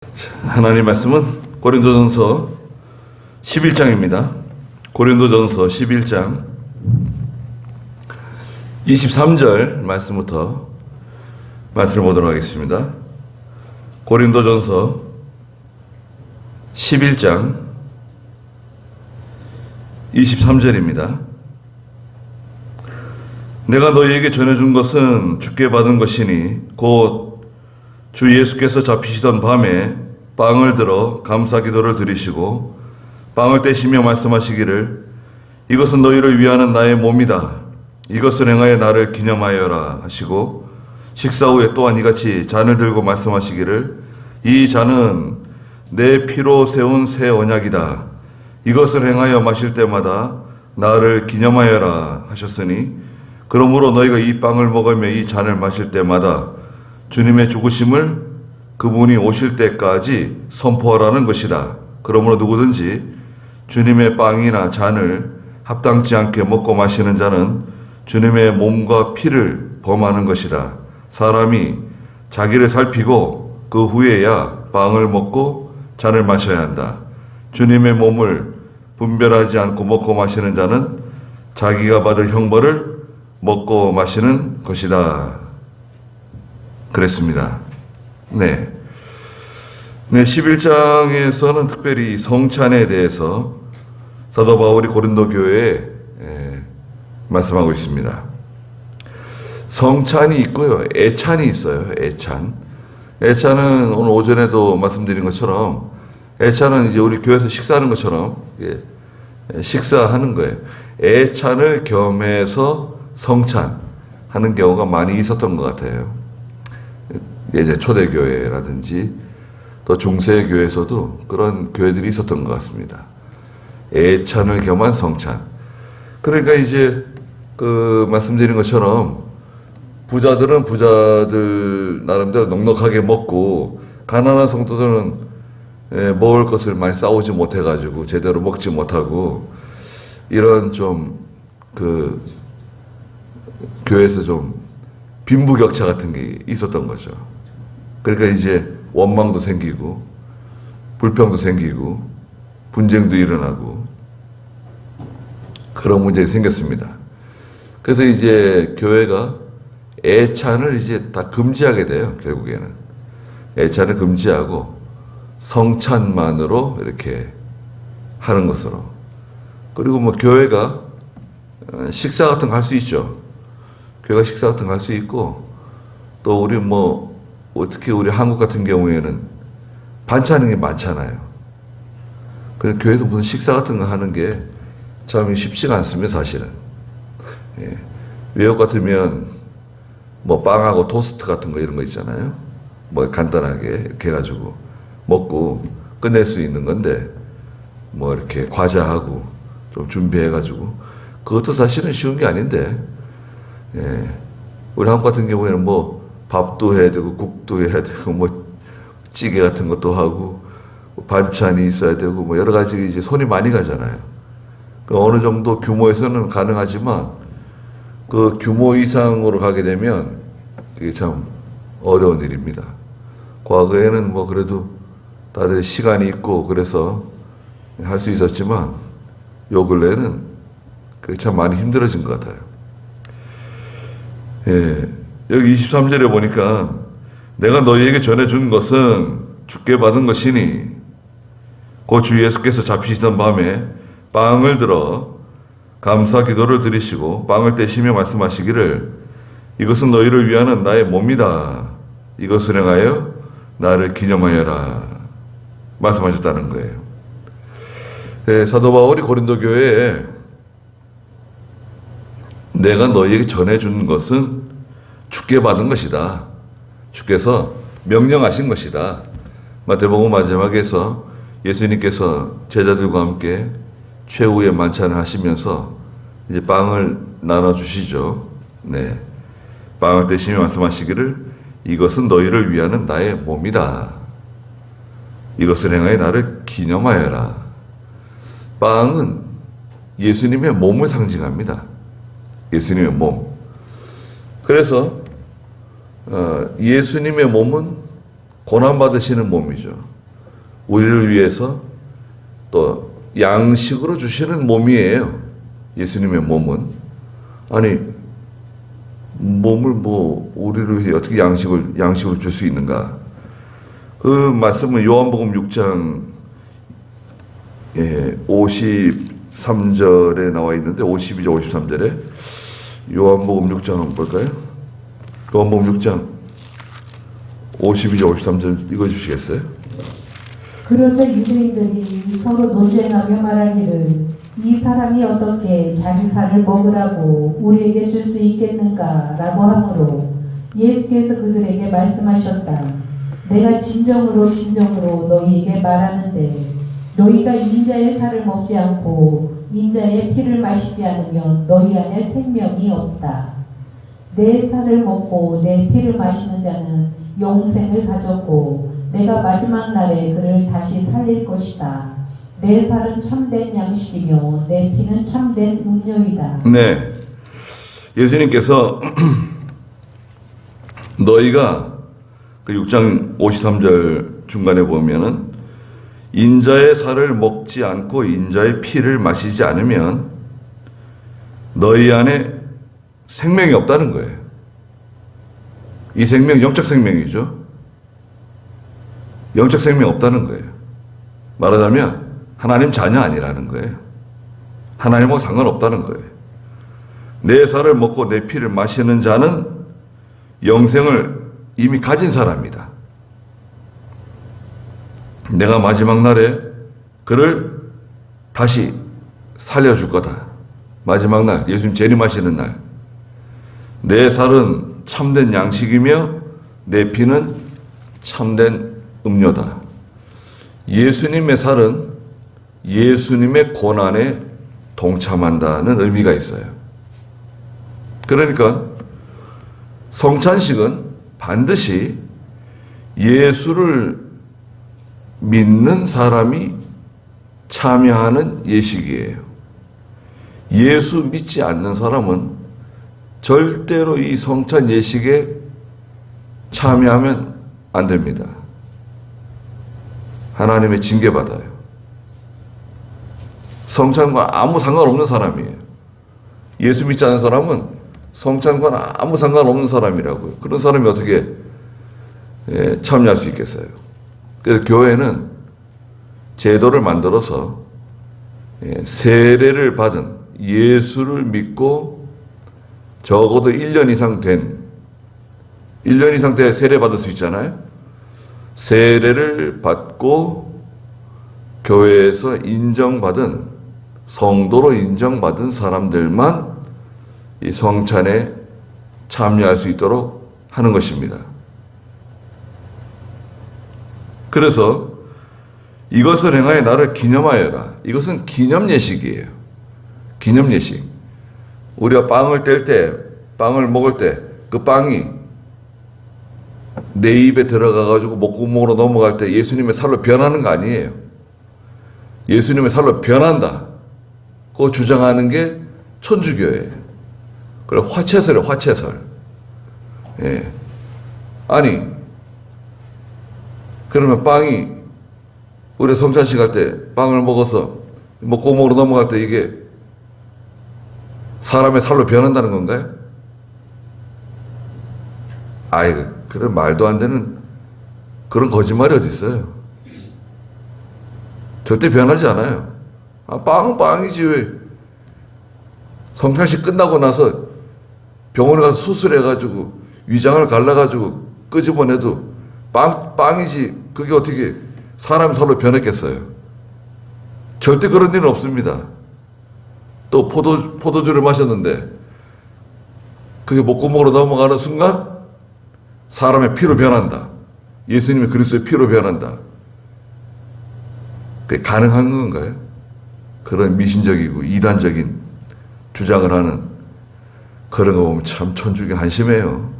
하나님 말씀은 고린도전서 11장입니다. 고린도전서 11장 23절 말씀부터 말씀을 보도록 하겠습니다. 고린도전서 11장 23절입니다. 내가 너희에게 전해준 것은 주께 받은 것이니 곧 주 예수께서 잡히시던 밤에 빵을 들어 감사 기도를 드리시고 빵을 떼시며 말씀하시기를 이것은 너희를 위하는 나의 몸이다. 이것을 행하여 나를 기념하여라 하시고 식사 후에 또한 이같이 잔을 들고 말씀하시기를 이 잔은 내 피로 세운 새 언약이다. 이것을 행하여 마실 때마다 나를 기념하여라 하셨으니 그러므로 너희가 이 빵을 먹으며 이 잔을 마실 때마다 주님의 죽으심을 그분이 오실 때까지 선포하라는 것이다. 그러므로 누구든지 주님의 빵이나 잔을 합당치 않게 먹고 마시는 자는 주님의 몸과 피를 범하는 것이다. 사람이 자기를 살피고 그 후에야 빵을 먹고 잔을 마셔야 한다. 주님의 몸을 분별하지 않고 먹고 마시는 자는 자기가 받을 형벌을 먹고 마시는 것이다. 그랬습니다. 네. 11장에서는 특별히 성찬에 대해서 사도 바울이 고린도 교회에 말씀하고 있습니다. 성찬이 있고요. 애찬이 있어요. 애찬. 애찬은 오늘 오전에도 말씀드린 것처럼 애찬은 이제 우리 교회에서 식사하는 것처럼 식사하는 거예요. 애찬을 겸해서 성찬하는 경우가 많이 있었던 것 같아요. 예전 초대교회라든지 또 중세교회에서도 그런 교회들이 있었던 것 같습니다. 애찬을 겸한 성찬. 그러니까 이제 그 말씀드린 것처럼 부자들은 부자들 나름대로 넉넉하게 먹고 가난한 성도들은 먹을 것을 많이 싸우지 못해가지고 제대로 먹지 못하고 이런 좀 그 교회에서 좀 빈부격차 같은 게 있었던 거죠. 그러니까 이제 원망도 생기고 불평도 생기고 분쟁도 일어나고 그런 문제가 생겼습니다. 그래서 이제 교회가 애찬을 이제 다 금지하게 돼요. 결국에는 애찬을 금지하고 성찬만으로 이렇게 하는 것으로. 그리고 뭐 교회가 식사 같은 거 할 수 있죠. 교회가 식사 같은 거 할 수 있고 또 우리 뭐 특히 우리 한국 같은 경우에는 반찬하는 게 많잖아요. 그래서 교회에서 무슨 식사 같은 거 하는 게 참 쉽지가 않습니다, 사실은. 예. 외국 같으면 뭐 빵하고 토스트 같은 거 이런 거 있잖아요. 뭐 간단하게 이렇게 해가지고 먹고 끝낼 수 있는 건데 뭐 이렇게 과자하고 좀 준비해가지고 그것도 사실은 쉬운 게 아닌데 예. 우리 한국 같은 경우에는 뭐 밥도 해야 되고 국도 해야 되고 뭐 찌개 같은 것도 하고 반찬이 있어야 되고 뭐 여러 가지 이제 손이 많이 가잖아요. 그 어느 정도 규모에서는 가능하지만 그 규모 이상으로 가게 되면 그게 참 어려운 일입니다. 과거에는 뭐 그래도 다들 시간이 있고 그래서 할 수 있었지만 요 근래에는 그게 참 많이 힘들어진 것 같아요. 예. 여기 23절에 보니까 내가 너희에게 전해준 것은 주께 받은 것이니 곧 주 예수께서 잡히시던 밤에 빵을 들어 감사 기도를 드리시고 빵을 떼시며 말씀하시기를 이것은 너희를 위하는 나의 몸이다. 이것을 행하여 나를 기념하여라. 말씀하셨다는 거예요. 네, 사도 바울이 고린도 교회에 내가 너희에게 전해준 것은 주께 받은 것이다. 주께서 명령하신 것이다. 마태복음 마지막에서 예수님께서 제자들과 함께 최후의 만찬을 하시면서 이제 빵을 나눠주시죠. 네. 빵을 떼시며 말씀하시기를 이것은 너희를 위하는 나의 몸이다. 이것을 행하여 나를 기념하여라. 빵은 예수님의 몸을 상징합니다. 예수님의 몸. 그래서 예수님의 몸은 고난받으시는 몸이죠. 우리를 위해서 또 양식으로 주시는 몸이에요. 예수님의 몸은. 아니, 몸을 뭐 우리를 위해 어떻게 양식으로 줄 수 있는가? 그 말씀은 요한복음 6장 53절에 나와 있는데, 52절 53절에 요한복음 6장 한번 볼까요? 요한복음 6장 52절 53절 읽어주시겠어요? 그러자 유대인들이 서로 논쟁하며 말하기를 이 사람이 어떻게 자기 살을 먹으라고 우리에게 줄 수 있겠는가 라고 하므로 예수께서 그들에게 말씀하셨다. 내가 진정으로 너희에게 말하는데 너희가 인자의 살을 먹지 않고 인자의 피를 마시지 않으면 너희 안에 생명이 없다. 내 살을 먹고 내 피를 마시는 자는 영생을 가졌고 내가 마지막 날에 그를 다시 살릴 것이다. 내 살은 참된 양식이며 내 피는 참된 음료이다. 네, 예수님께서 너희가 그 6장 53절 중간에 보면은 인자의 살을 먹지 않고 인자의 피를 마시지 않으면 너희 안에 생명이 없다는 거예요. 이 생명 영적 생명이죠. 영적 생명 없다는 거예요. 말하자면 하나님 자녀 아니라는 거예요. 하나님하고 상관없다는 거예요. 내 살을 먹고 내 피를 마시는 자는 영생을 이미 가진 사람이다. 내가 마지막 날에 그를 다시 살려줄 거다. 마지막 날, 예수님 재림하시는 날. 내 살은 참된 양식이며 내 피는 참된 음료다. 예수님의 살은 예수님의 고난에 동참한다는 의미가 있어요. 그러니까 성찬식은 반드시 예수를 믿는 사람이 참여하는 예식이에요. 예수 믿지 않는 사람은 절대로 이 성찬 예식에 참여하면 안 됩니다. 하나님의 징계받아요. 성찬과 아무 상관없는 사람이에요. 예수 믿지 않는 사람은 성찬과 아무 상관없는 사람이라고요. 그런 사람이 어떻게 참여할 수 있겠어요? 그래서 교회는 제도를 만들어서 세례를 받은, 예수를 믿고 적어도 1년 이상 돼 세례 받을 수 있잖아요. 세례를 받고 교회에서 인정받은, 성도로 인정받은 사람들만 이 성찬에 참여할 수 있도록 하는 것입니다. 그래서 이것을 행하여 나를 기념하여라. 이것은 기념예식이에요. 기념예식. 우리가 빵을 뗄 때, 빵을 먹을 때 그 빵이 내 입에 들어가가지고 목구멍으로 넘어갈 때 예수님의 살로 변하는 거 아니에요. 예수님의 살로 변한다. 그거 주장하는 게 천주교예요. 그래, 화채설이에요, 화채설. 예. 아니, 그러면 빵이, 우리 성찬식 할 때 빵을 먹어서 목구멍으로 넘어갈 때 이게 사람의 살로 변한다는 건가요? 아이, 그런 말도 안 되는 그런 거짓말이 어디 있어요? 절대 변하지 않아요. 빵이지 왜? 성찬식 끝나고 나서 병원에 가서 수술해가지고 위장을 갈라가지고 끄집어내도 빵이지 그게 어떻게 사람 살로 변했겠어요? 절대 그런 일은 없습니다. 또 포도주를 마셨는데 그게 목구멍으로 넘어가는 순간 사람의 피로 변한다. 예수님의 그리스도의 피로 변한다. 그게 가능한 건가요? 그런 미신적이고 이단적인 주장을 하는 그런 거 보면 참 천주교 한심해요.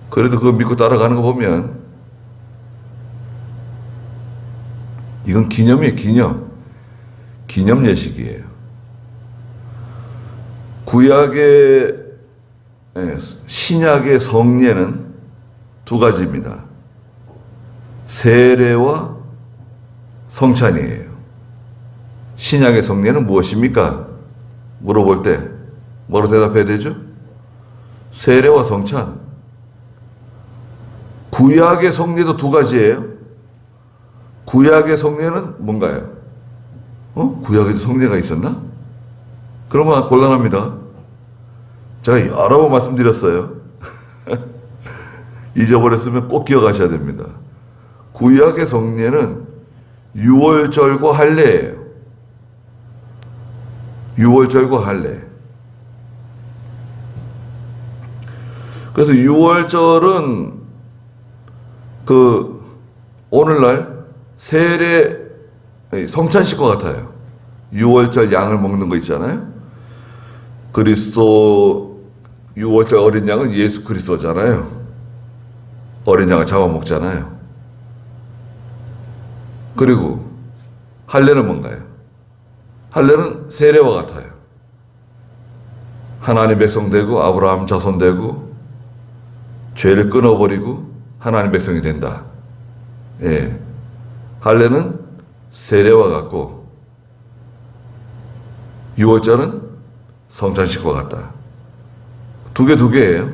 그래도 그거 믿고 따라가는 거 보면 이건 기념이에요. 기념 예식이에요. 구약의 신약의 성례는 두 가지입니다. 세례와 성찬이에요. 신약의 성례는 무엇입니까? 물어볼 때 뭐로 대답해야 되죠? 세례와 성찬. 구약의 성례도 두 가지예요. 구약의 성례는 뭔가요? 구약에도 성례가 있었나? 그러면 곤란합니다. 제가 여러 번 말씀드렸어요. 잊어버렸으면 꼭 기억하셔야 됩니다. 구약의 성례는 유월절과 할례예요. 유월절과 할례. 그래서 유월절은 오늘날 세례 성찬식과 같아요. 유월절 양을 먹는 거 있잖아요. 그리스도 유월절 어린 양은 예수 그리스도잖아요. 어린 양을 잡아먹잖아요. 그리고 할례는 뭔가요? 할례는 세례와 같아요. 하나님 백성 되고 아브라함 자손 되고 죄를 끊어버리고 하나님 백성이 된다. 예. 할례는 세례와 같고 유월절은 성찬식과 같다. 두 개예요.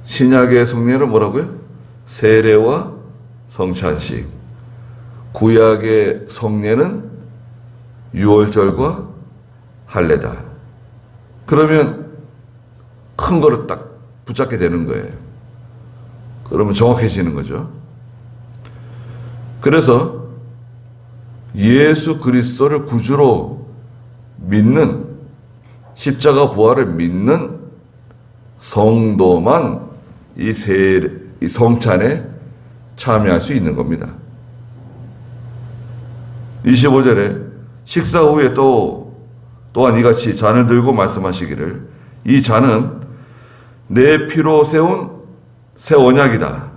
신약의 성례는 뭐라고요? 세례와 성찬식. 구약의 성례는 유월절과 할례다. 그러면 큰 거를 딱 붙잡게 되는 거예요. 그러면 정확해지는 거죠. 그래서 예수 그리스도를 구주로 믿는, 십자가 부활을 믿는 성도만 이 성찬에 참여할 수 있는 겁니다. 25절에 식사 후에 또한 이같이 잔을 들고 말씀하시기를 이 잔은 내 피로 세운 새 언약이다.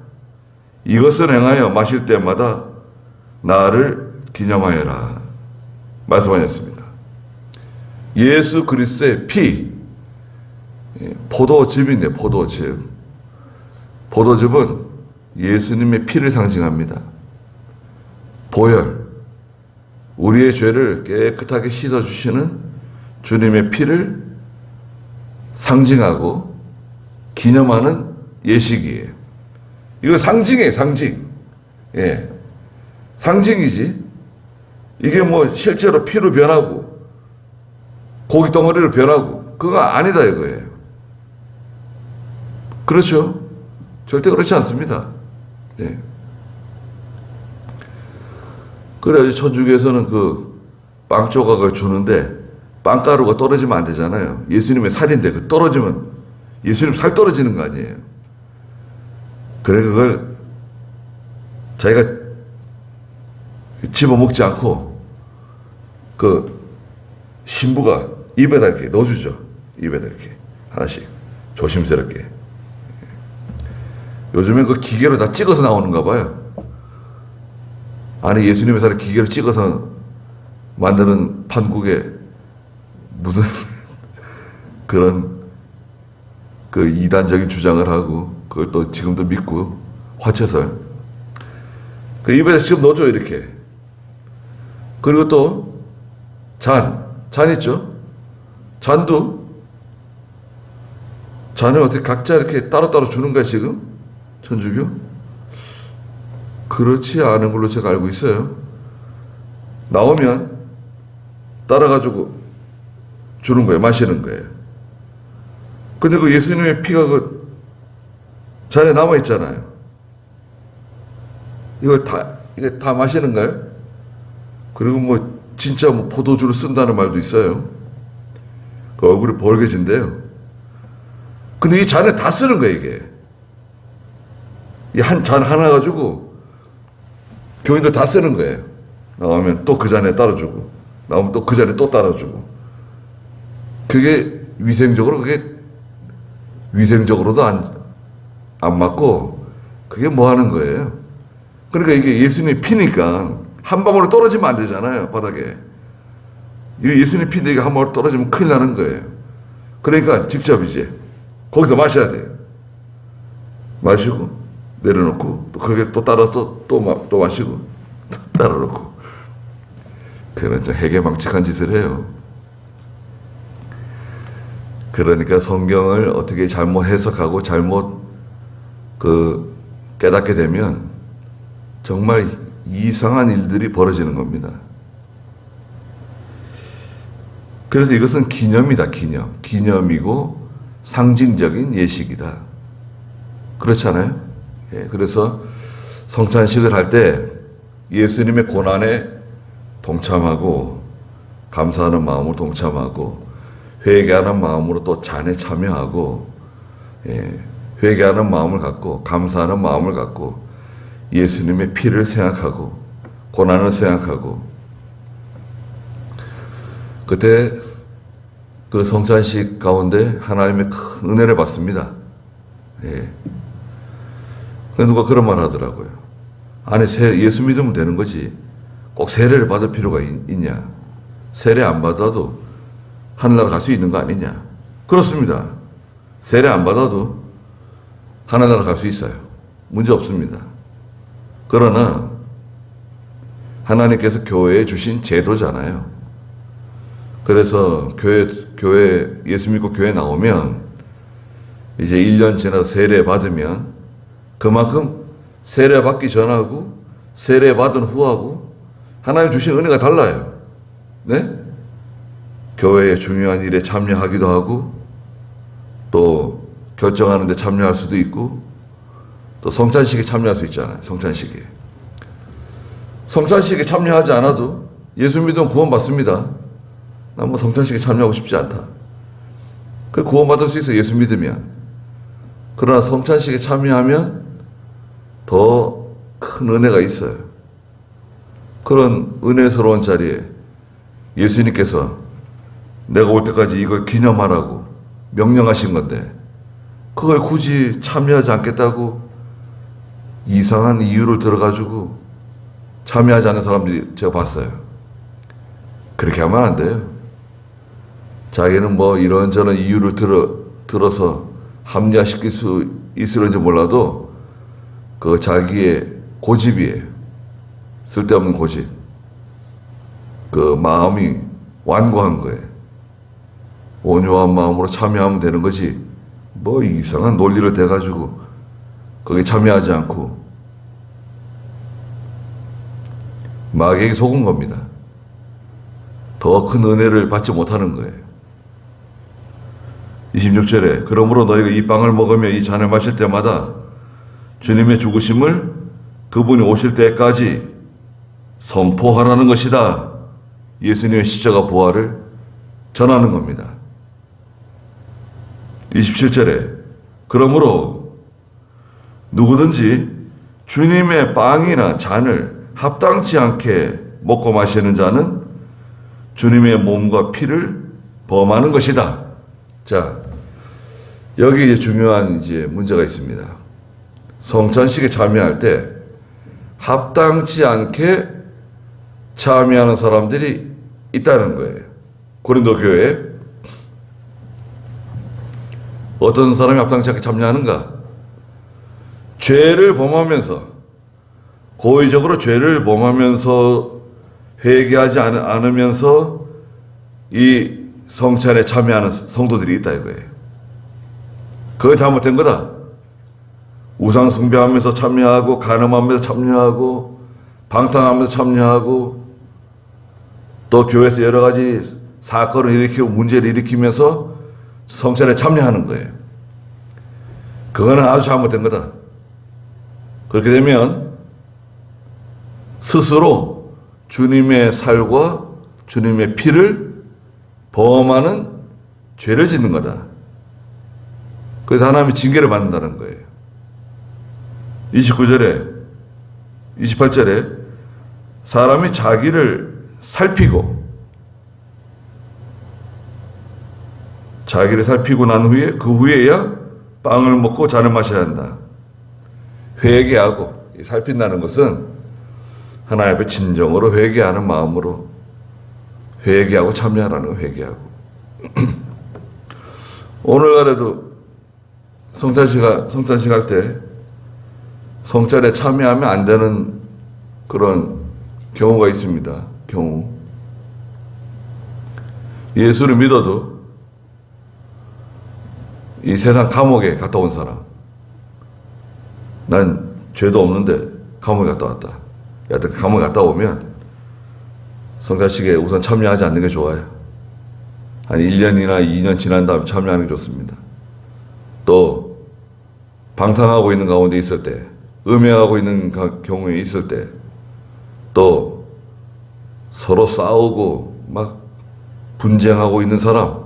이것을 행하여 마실 때마다 나를 기념하여라. 말씀하셨습니다. 예수 그리스도의 피, 포도즙인데 포도즙. 포도즙은 예수님의 피를 상징합니다. 보혈, 우리의 죄를 깨끗하게 씻어주시는 주님의 피를 상징하고 기념하는 예식이에요. 이거 상징이에요, 상징. 예. 상징이지. 이게 뭐 실제로 피로 변하고 고기 덩어리로 변하고 그거 아니다 이거예요. 그렇죠? 절대 그렇지 않습니다. 예. 그래야지 천주교에서는 빵 조각을 주는데 빵가루가 떨어지면 안 되잖아요. 예수님의 살인데 떨어지면 예수님 살 떨어지는 거 아니에요. 그래 그걸 자기가 집어먹지 않고 신부가 입에다 이렇게 넣어주죠. 입에다 이렇게 하나씩 조심스럽게. 요즘엔 기계로 다 찍어서 나오는가 봐요. 안에 예수님의 살을 기계로 찍어서 만드는 판국에 무슨 그런 이단적인 주장을 하고 그걸 또 지금도 믿고 화채설 입에다 지금 넣어줘요 이렇게. 그리고 또 잔 있죠. 잔을 어떻게 각자 이렇게 따로따로 주는 거야 지금 천주교? 그렇지 않은 걸로 제가 알고 있어요. 나오면 따라가지고 주는 거예요. 마시는 거예요. 근데 예수님의 피가 잔에 남아있잖아요. 이게 다 마시는 거예요? 그리고 진짜 포도주를 쓴다는 말도 있어요. 얼굴이 벌개진대요. 근데 이 잔에 다 쓰는 거예요, 이게. 이 한 잔 하나 가지고 교인들 다 쓰는 거예요. 나오면 또 그 잔에 따라주고, 나오면 또 그 잔에 또 따라주고. 그게 위생적으로도 안 맞고, 그게 뭐 하는 거예요? 그러니까 이게 예수님의 피니까 한 방울로 떨어지면 안 되잖아요, 바닥에. 이게 예수님의 피인데 이게 한 방울 떨어지면 큰일 나는 거예요. 그러니까 직접 이제 거기서 마셔야 돼요. 마시고, 내려놓고 또 그게 또 따라서 또 마시고 또 따라 놓고 그런 해괴망측한 짓을 해요. 그러니까 성경을 어떻게 잘못 해석하고 잘못 깨닫게 되면 정말 이상한 일들이 벌어지는 겁니다. 그래서 이것은 기념이다, 기념이고 상징적인 예식이다. 그렇잖아요? 예, 그래서 성찬식을 할 때 예수님의 고난에 동참하고 감사하는 마음으로 동참하고 회개하는 마음으로 또 잔에 참여하고 회개하는 마음을 갖고 감사하는 마음을 갖고 예수님의 피를 생각하고 고난을 생각하고 그때 그 성찬식 가운데 하나님의 큰 은혜를 받습니다. 예. 누가 그런 말 하더라고요. 아니 예수 믿으면 되는 거지 꼭 세례를 받을 필요가 있냐. 세례 안 받아도 하늘나라 갈 수 있는 거 아니냐. 그렇습니다. 세례 안 받아도 하늘나라 갈 수 있어요. 문제 없습니다. 그러나 하나님께서 교회에 주신 제도잖아요. 그래서 교회 예수 믿고 교회 나오면 이제 1년 지나서 세례 받으면 그만큼 세례 받기 전하고 세례 받은 후하고 하나님 주신 은혜가 달라요. 네? 교회의 중요한 일에 참여하기도 하고 또 결정하는 데 참여할 수도 있고 또 성찬식에 참여할 수 있잖아요. 성찬식에 참여하지 않아도 예수 믿으면 구원받습니다. 난 뭐 성찬식에 참여하고 싶지 않다. 그 구원받을 수 있어요. 예수 믿으면. 그러나 성찬식에 참여하면 더 큰 은혜가 있어요. 그런 은혜스러운 자리에 예수님께서 내가 올 때까지 이걸 기념하라고 명령하신 건데 그걸 굳이 참여하지 않겠다고 이상한 이유를 들어가지고 참여하지 않는 사람들이 제가 봤어요. 그렇게 하면 안 돼요. 자기는 뭐 이런저런 이유를 들어서 합리화시킬 수 있을지 몰라도 그 자기의 고집이에요. 쓸데없는 고집. 그 마음이 완고한 거예요. 온유한 마음으로 참여하면 되는 거지 뭐 이상한 논리를 대가지고 거기에 참여하지 않고 마귀에게 속은 겁니다. 더 큰 은혜를 받지 못하는 거예요. 26절에 그러므로 너희가 이 빵을 먹으며 이 잔을 마실 때마다 주님의 죽으심을 그분이 오실 때까지 선포하라는 것이다. 예수님의 십자가 부활을 전하는 겁니다. 27절에 그러므로 누구든지 주님의 빵이나 잔을 합당치 않게 먹고 마시는 자는 주님의 몸과 피를 범하는 것이다. 자, 여기 이제 중요한 문제가 있습니다. 성찬식에 참여할 때 합당치 않게 참여하는 사람들이 있다는 거예요. 고린도 교회에 어떤 사람이 합당치 않게 참여하는가? 죄를 범하면서 고의적으로 죄를 범하면서 회개하지 않으면서 이 성찬에 참여하는 성도들이 있다 이거예요. 그거 잘못된 거다. 우상 숭배하면서 참여하고 간음하면서 참여하고 방탕하면서 참여하고 또 교회에서 여러 가지 사건을 일으키고 문제를 일으키면서 성찬에 참여하는 거예요. 그거는 아주 잘못된 거다. 그렇게 되면 스스로 주님의 살과 주님의 피를 범하는 죄를 짓는 거다. 그래서 하나님이 징계를 받는다는 거예요. 29절에 28절에 사람이 자기를 살피고 난 후에 그 후에야 빵을 먹고 잔을 마셔야 한다. 회개하고 살핀다는 것은 하나님 앞에 진정으로 회개하는 마음으로 회개하고 참여하라는 거 회개하고 오늘날에도 성찬식 할 때 성찬에 참여하면 안 되는 그런 경우가 있습니다. 경우. 예수를 믿어도 이 세상 감옥에 갔다 온 사람. 난 죄도 없는데 감옥에 갔다 왔다. 여하튼 감옥에 갔다 오면 성찬식에 우선 참여하지 않는 게 좋아요. 한 1년이나 2년 지난 다음 참여하는 게 좋습니다. 또 방탕하고 있는 가운데 있을 때, 음해하고 있는 경우에 있을 때, 또 서로 싸우고 막 분쟁하고 있는 사람,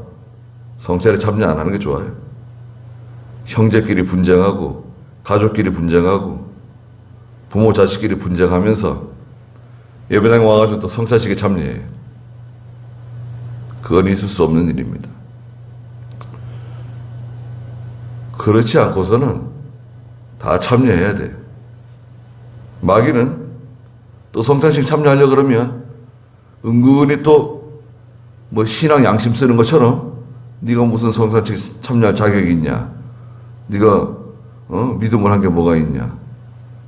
성찬에 참여 안 하는 게 좋아요. 형제끼리 분쟁하고 가족끼리 분쟁하고 부모 자식끼리 분쟁하면서 예배당에 와가지고 또 성찬식에 참여해요. 그건 있을 수 없는 일입니다. 그렇지 않고서는 다 참여해야 돼요. 마귀는 또 성찬식 참여하려고 그러면 은근히 또 뭐 신앙 양심 쓰는 것처럼 네가 무슨 성찬식 참여할 자격이 있냐, 네가 믿음을 한 게 뭐가 있냐,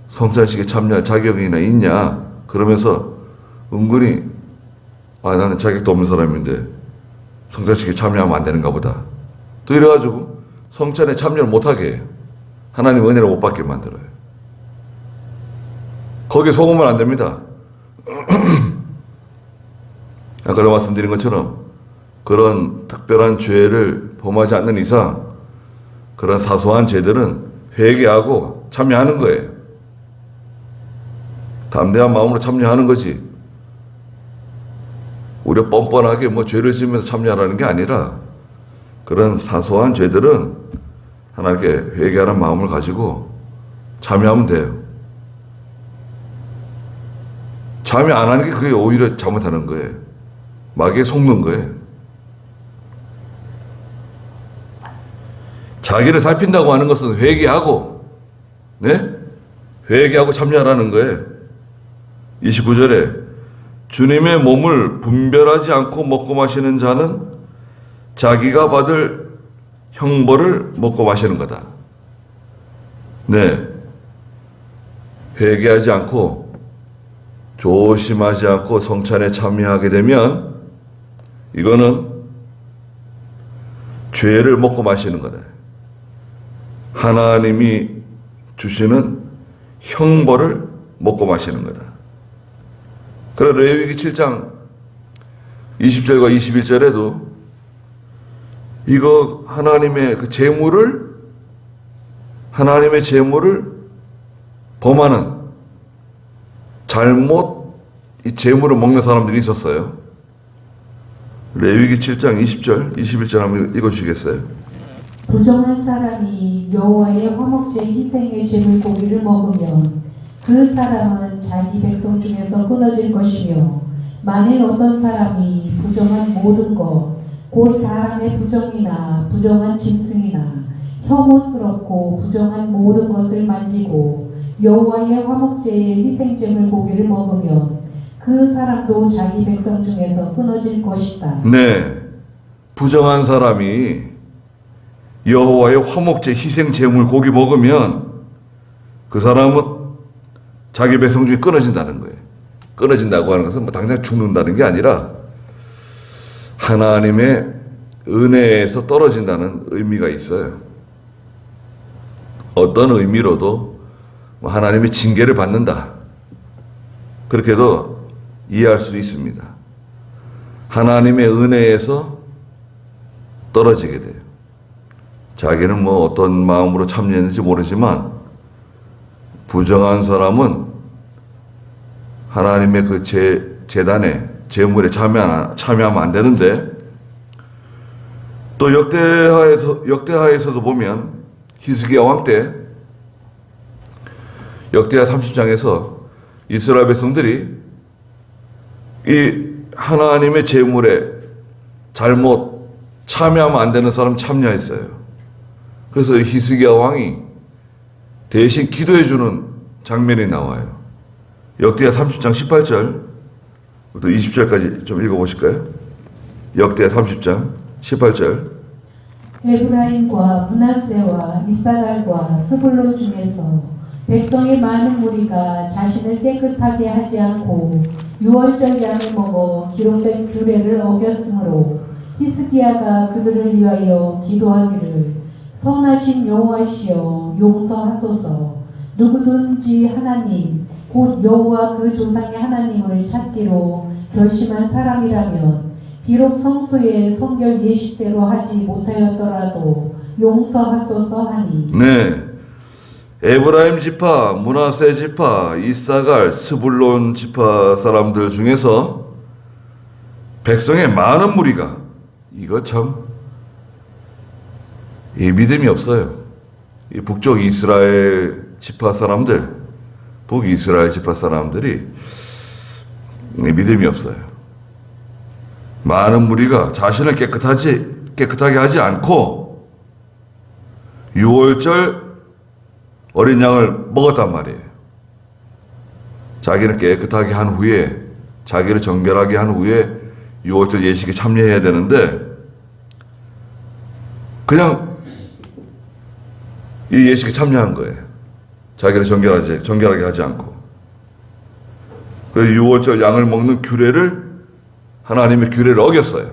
성찬식에 참여할 자격이나 있냐, 그러면서 은근히 나는 자격도 없는 사람인데 성찬식에 참여하면 안 되는가 보다, 또 이래가지고 성찬에 참여를 못하게 해요. 하나님 은혜를 못 받게 만들어요. 거기에 속으면 안 됩니다. 아까도 말씀드린 것처럼 그런 특별한 죄를 범하지 않는 이상 그런 사소한 죄들은 회개하고 참여하는 거예요. 담대한 마음으로 참여하는 거지. 우리가 뻔뻔하게 뭐 죄를 지으면서 참여하라는 게 아니라 그런 사소한 죄들은 하나님께 회개하는 마음을 가지고 참여하면 돼요. 참여 안 하는 게 그게 오히려 잘못하는 거예요. 마귀에 속는 거예요. 자기를 살핀다고 하는 것은 회개하고, 네? 회개하고 참여하라는 거예요. 29절에 주님의 몸을 분별하지 않고 먹고 마시는 자는 자기가 받을 형벌을 먹고 마시는 거다. 네. 회개하지 않고 조심하지 않고 성찬에 참여하게 되면 이거는 죄를 먹고 마시는 거다. 하나님이 주시는 형벌을 먹고 마시는 거다. 그래서 레위기 7장 20절과 21절에도 이거 하나님의 그 하나님의 재물을 범하는 잘못 이 재물을 먹는 사람들이 있었어요. 레위기 7장 20절, 21절 한번 읽어주시겠어요? 부정한 사람이 여호와의 화목제 희생의 제물 고기를 먹으면 그 사람은 자기 백성 중에서 끊어질 것이며, 만일 어떤 사람이 부정한 모든 것, 곧 사람의 부정이나 부정한 짐승이나 혐오스럽고 부정한 모든 것을 만지고 여호와의 화목제의 희생제물 고기를 먹으면 그 사람도 자기 백성 중에서 끊어질 것이다. 네, 부정한 사람이 여호와의 화목제 희생제물 고기 먹으면 그 사람은 자기 백성 중에 끊어진다는 거예요. 끊어진다고 하는 것은 뭐 당장 죽는다는 게 아니라 하나님의 은혜에서 떨어진다는 의미가 있어요. 어떤 의미로도 하나님의 징계를 받는다, 그렇게도 이해할 수 있습니다. 하나님의 은혜에서 떨어지게 돼요. 자기는 뭐 어떤 마음으로 참여했는지 모르지만 부정한 사람은 하나님의 그 제단에 제물에 참여하면 안 되는데, 또 역대하에서도 보면 히스기야 왕 때 역대하 30장에서 이스라엘 백성들이 이 하나님의 제물에 잘못 참여하면 안 되는 사람 참여했어요. 그래서 히스기야 왕이 대신 기도해주는 장면이 나와요. 역대하 30장 18절부터 20절까지 좀 읽어보실까요? 역대하 30장 18절. 에브라임과 므낫세와 이사갈과 스불론 중에서 백성의 많은 무리가 자신을 깨끗하게 하지 않고 유월절 양을 먹어 기록된 규례를 어겼으므로 히스기야가 그들을 위하여 기도하기를 선하신 여호와시여 용서하소서. 누구든지 하나님 곧 여호와 그 조상의 하나님을 찾기로 결심한 사람이라면 비록 성소의 성결 예식대로 하지 못하였더라도 용서하소서 하니. 네. 에브라임 지파, 므낫세 지파, 이사갈, 스불론 지파 사람들 중에서 백성의 많은 무리가, 이거 참 이 믿음이 없어요. 이 북쪽 이스라엘 지파 사람들, 북이스라엘 지파 사람들이 믿음이 없어요. 많은 무리가 자신을 깨끗하게 하지 않고 유월절 어린 양을 먹었단 말이에요. 자기를 깨끗하게 한 후에, 자기를 정결하게 한 후에 유월절 예식에 참여해야 되는데 그냥 이 예식에 참여한 거예요. 자기를 정결하게 하지 않고. 그래서 유월절 양을 먹는 규례를, 하나님의 규례를 어겼어요.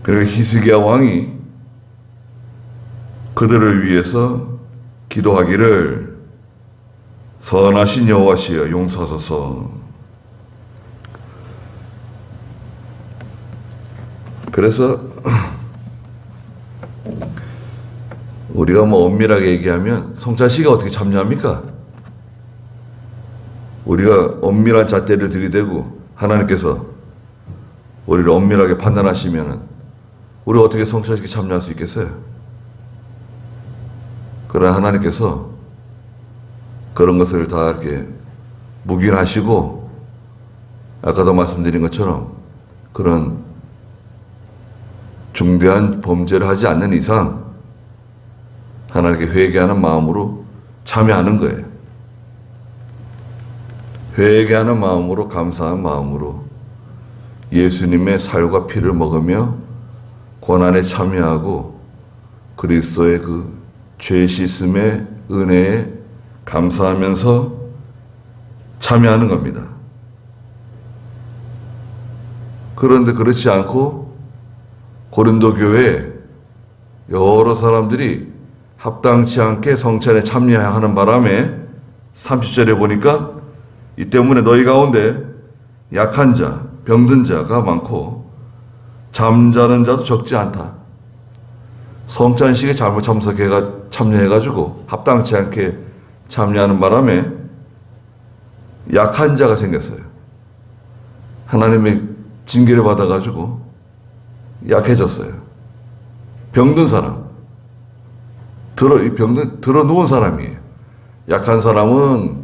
그리고 히스기야 왕이 그들을 위해서 기도하기를 선하신 여호와시여 용서하소서. 그래서 우리가 뭐 엄밀하게 얘기하면 성찬식에 어떻게 참여합니까? 우리가 엄밀한 잣대를 들이대고 하나님께서 우리를 엄밀하게 판단하시면은 우리가 어떻게 성찬식에 참여할 수 있겠어요? 그러나 하나님께서 그런 것을 다 이렇게 묵인하시고 아까도 말씀드린 것처럼 그런 중대한 범죄를 하지 않는 이상 하나님께 회개하는 마음으로 참여하는 거예요. 회개하는 마음으로, 감사한 마음으로 예수님의 살과 피를 먹으며 고난에 참여하고 그리스도의 그 죄 씻음의 은혜에 감사하면서 참여하는 겁니다. 그런데 그렇지 않고 고린도 교회에 여러 사람들이 합당치 않게 성찬에 참여하는 바람에 30절에 보니까 이 때문에 너희 가운데 약한 자, 병든 자가 많고 잠자는 자도 적지 않다. 성찬식에 잘못 참여해가지고 합당치 않게 참여하는 바람에 약한 자가 생겼어요. 하나님의 징계를 받아가지고 약해졌어요. 병든 사람. 들어 누운 사람이에요. 약한 사람은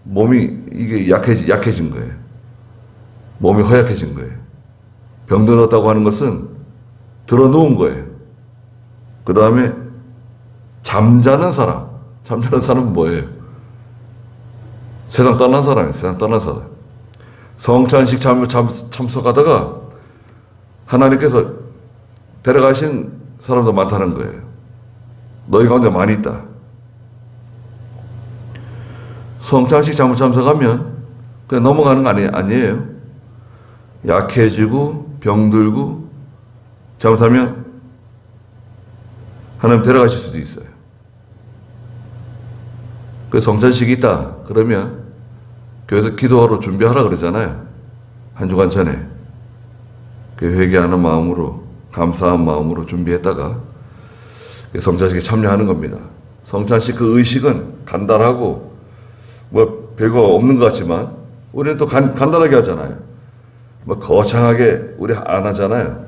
몸이 이게 약해진 거예요. 몸이 허약해진 거예요. 병들었다고 하는 것은 들어 누운 거예요. 그 다음에 잠자는 사람. 잠자는 사람은 뭐예요? 세상 떠난 사람이에요. 세상 떠난 사람. 성찬식 참석하다가 하나님께서 데려가신 사람도 많다는 거예요. 너희 가운데 많이 있다. 성찬식 참석하면 그냥 넘어가는 거 아니에요. 약해지고 병들고 잘못하면 하나님 데려가실 수도 있어요. 그 성찬식이 있다 그러면 교회에서 기도하러 준비하라 그러잖아요. 한 주간 전에 그 회개하는 마음으로, 감사한 마음으로 준비했다가 성찬식에 참여하는 겁니다. 성찬식 그 의식은 간단하고 뭐 별거 없는 것 같지만 우리는 또 간단하게 하잖아요. 뭐 거창하게 우리 안 하잖아요.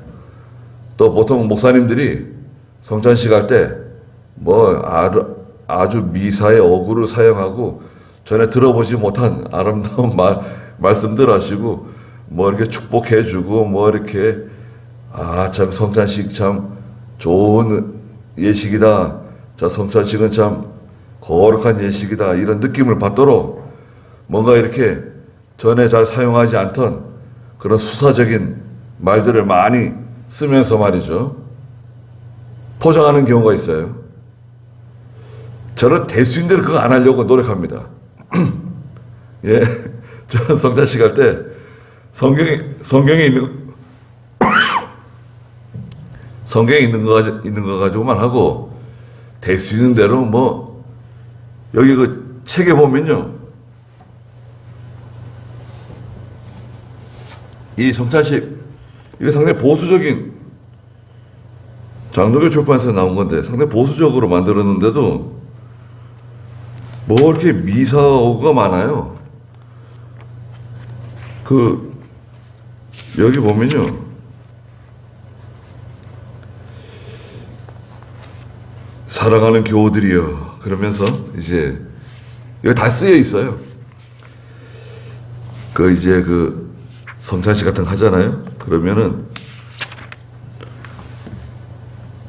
또 보통 목사님들이 성찬식 할 때 뭐 아주 미사의 어구를 사용하고 전에 들어보지 못한 아름다운 말씀들 하시고 뭐 이렇게 축복해주고 뭐 이렇게 참 성찬식 참 좋은 예식이다. 자, 성찬식은 참 거룩한 예식이다. 이런 느낌을 받도록 뭔가 이렇게 전에 잘 사용하지 않던 그런 수사적인 말들을 많이 쓰면서 말이죠. 포장하는 경우가 있어요. 저는 될 수 있는 대로 그거 안 하려고 노력합니다. 예, 저는 성찬식 할 때 성경에 있는 거 가지고만 하고 될 수 있는 대로 뭐 여기 그 책에 보면요, 이 성찬식 이게 상당히 보수적인 장로교 출판사에서 나온 건데 상당히 보수적으로 만들었는데도 뭐 이렇게 미사오가 많아요. 그 여기 보면요, 사랑하는 교우들이여 그러면서 이제 여기 다 쓰여 있어요. 그 이제 그 성찬식 같은 거 하잖아요. 그러면은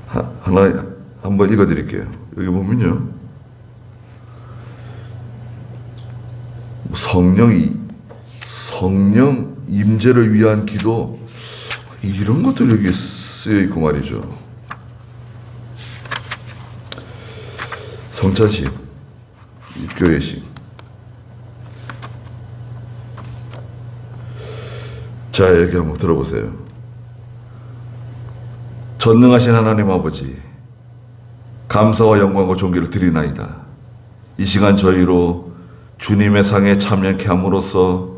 하나 한번 읽어드릴게요. 여기 보면요, 성령 임재를 위한 기도 이런 것도 여기 쓰여 있고 말이죠. 성찬식, 교회식. 자, 여기 한번 들어보세요. 전능하신 하나님 아버지, 감사와 영광과 존귀를 드리나이다. 이 시간 저희로 주님의 상에 참여케 함으로써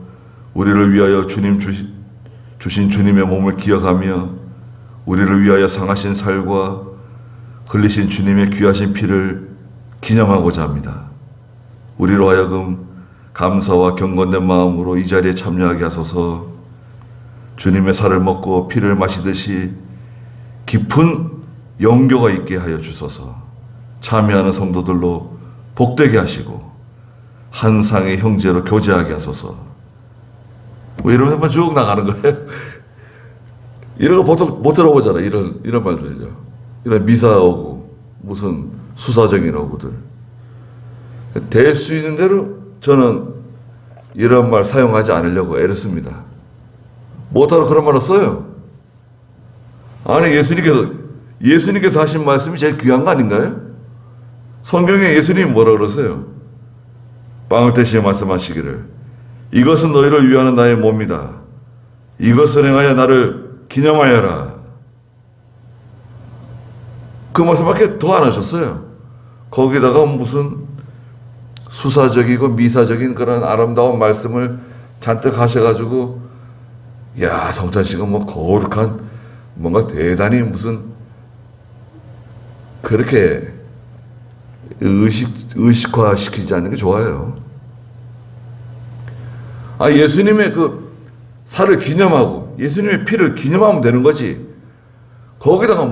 우리를 위하여 주신 주님의 몸을 기억하며 우리를 위하여 상하신 살과 흘리신 주님의 귀하신 피를 기념하고자 합니다. 우리로 하여금 감사와 경건된 마음으로 이 자리에 참여하게 하소서. 주님의 살을 먹고 피를 마시듯이 깊은 영교가 있게 하여 주소서. 참여하는 성도들로 복되게 하시고 한 상의 형제로 교제하게 하소서. 뭐 이러면 쭉 나가는 거예요. 이런 거 보통 못 들어보잖아. 이런 말들요. 이런 미사오고 무슨 수사적인 어구들. 될 수 있는 대로 저는 이런 말 사용하지 않으려고 애를 씁니다. 못하러 그런 말을 써요. 아니, 예수님께서 하신 말씀이 제일 귀한 거 아닌가요? 성경에 예수님이 뭐라 그러세요? 빵을 대신에 말씀하시기를 이것은 너희를 위하는 나의 몸이다. 이것을 행하여 나를 기념하여라. 그 말씀밖에 더 안 하셨어요. 거기다가 무슨 수사적이고 미사적인 그런 아름다운 말씀을 잔뜩 하셔가지고, 야, 성찬식은 뭐 거룩한 뭔가 대단히 무슨 그렇게 의식화 시키지 않는 게 좋아요. 아, 예수님의 그 살을 기념하고 예수님의 피를 기념하면 되는 거지. 거기다가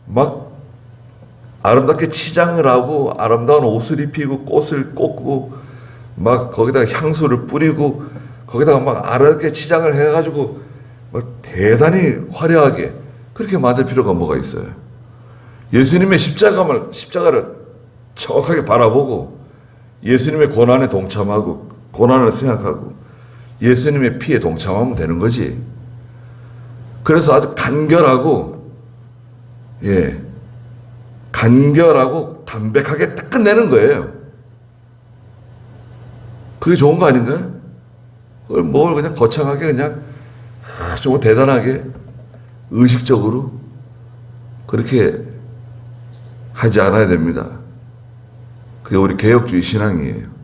막 아름답게 치장을 하고 아름다운 옷을 입히고 꽃을 꽂고 막 거기다가 향수를 뿌리고 거기다가 막 아름답게 치장을 해가지고 막 대단히 화려하게 그렇게 만들 필요가 뭐가 있어요. 예수님의 십자가를 정확하게 바라보고 예수님의 고난에 동참하고 고난을 생각하고 예수님의 피에 동참하면 되는 거지. 그래서 아주 간결하고 담백하게 딱 끝내는 거예요. 그게 좋은 거 아닌가요? 그걸 뭘 그냥 거창하게 그냥 좀 대단하게 의식적으로 그렇게 하지 않아야 됩니다. 그게 우리 개혁주의 신앙이에요.